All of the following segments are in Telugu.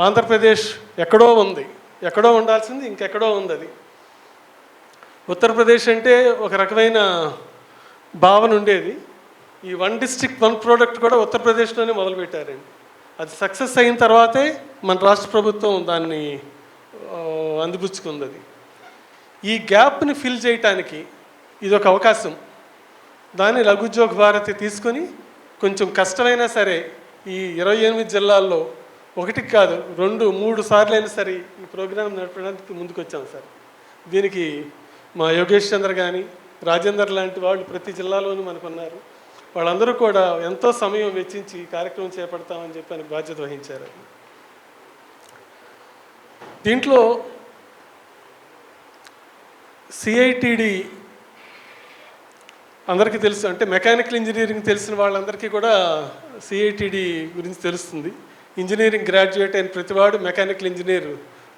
ఆంధ్రప్రదేశ్ ఎక్కడో ఉంది, ఎక్కడో ఉండాల్సింది ఇంకెక్కడో ఉంది. అది ఉత్తరప్రదేశ్ అంటే ఒక రకమైన భావన ఉండేది. ఈ 1 డిస్ట్రిక్ట్ 1 ప్రోడక్ట్ కూడా ఉత్తరప్రదేశ్లోనే మొదలుపెట్టారండి. అది సక్సెస్ అయిన తర్వాతే మన రాష్ట్ర ప్రభుత్వం దాన్ని అందిపుచ్చుకుంది. అది ఈ గ్యాప్ని ఫిల్ చేయటానికి ఇది ఒక అవకాశం. దాన్ని లఘు ఉద్యోగ భారతి తీసుకొని కొంచెం కష్టమైనా సరే ఈ 28 జిల్లాల్లో 1 కాదు 2, 3 సార్లు అయినా సరే ఈ ప్రోగ్రాం నడపడానికి ముందుకు వచ్చాం సార్. దీనికి మా యోగేష్ చంద్ర కానీ, రాజేందర్ లాంటి వాళ్ళు ప్రతి జిల్లాలోనూ మనకున్నారు. వాళ్ళందరూ కూడా ఎంతో సమయం వెచ్చించి ఈ కార్యక్రమం చేపడతామని చెప్పి బాధ్యత వహించారు. దీంట్లో సిఐటిడి అందరికీ తెలుసు, అంటే మెకానికల్ ఇంజనీరింగ్ తెలిసిన వాళ్ళందరికీ కూడా సిఐటిడి గురించి తెలుస్తుంది. ఇంజనీరింగ్ గ్రాడ్యుయేట్ అయిన ప్రతివాడు మెకానికల్ ఇంజనీర్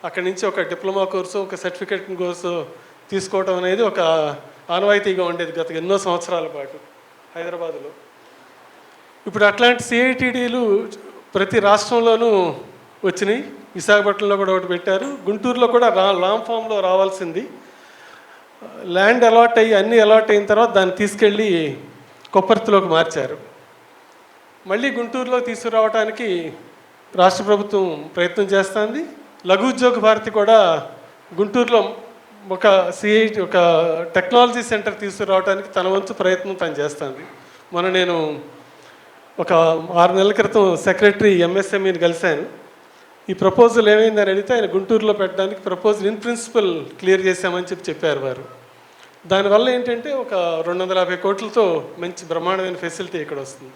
అక్కడి నుంచి ఒక డిప్లొమా కోర్సు, ఒక సర్టిఫికేట్ కోర్సు తీసుకోవడం అనేది ఒక ఆనవాయితీగా ఉండేది గత ఎన్నో సంవత్సరాల పాటు హైదరాబాదులో. ఇప్పుడు అట్లాంటి సిఐటిడీలు ప్రతి రాష్ట్రంలోనూ వచ్చినాయి. విశాఖపట్నంలో కూడా ఒకటి పెట్టారు, గుంటూరులో కూడా లాంగ్ ఫామ్లో రావాల్సింది. ల్యాండ్ అలాట్ అయ్యి అన్నీ అలాట్ అయిన తర్వాత దాన్ని తీసుకెళ్ళి కొప్పర్తిలోకి మార్చారు. మళ్ళీ గుంటూరులో తీసుకురావడానికి రాష్ట్ర ప్రభుత్వం ప్రయత్నం చేస్తుంది. లఘు ఉద్యోగ భారతి కూడా గుంటూరులో ఒక టెక్నాలజీ సెంటర్ తీసుకురావడానికి తన వంతు ప్రయత్నం తను చేస్తుంది. నేను ఒక 6 నెలల క్రితం సెక్రటరీ ఎంఎస్ఎంఈని కలిశాను. ఈ ప్రపోజల్ ఏమైందని అడిగితే ఆయన గుంటూరులో పెట్టడానికి ప్రపోజల్ ఇన్ ప్రిన్సిపల్ క్లియర్ చేశామని చెప్పారు వారు. దానివల్ల ఏంటంటే ఒక 250 కోట్లతో మంచి బ్రహ్మాండమైన ఫెసిలిటీ ఇక్కడ వస్తుంది.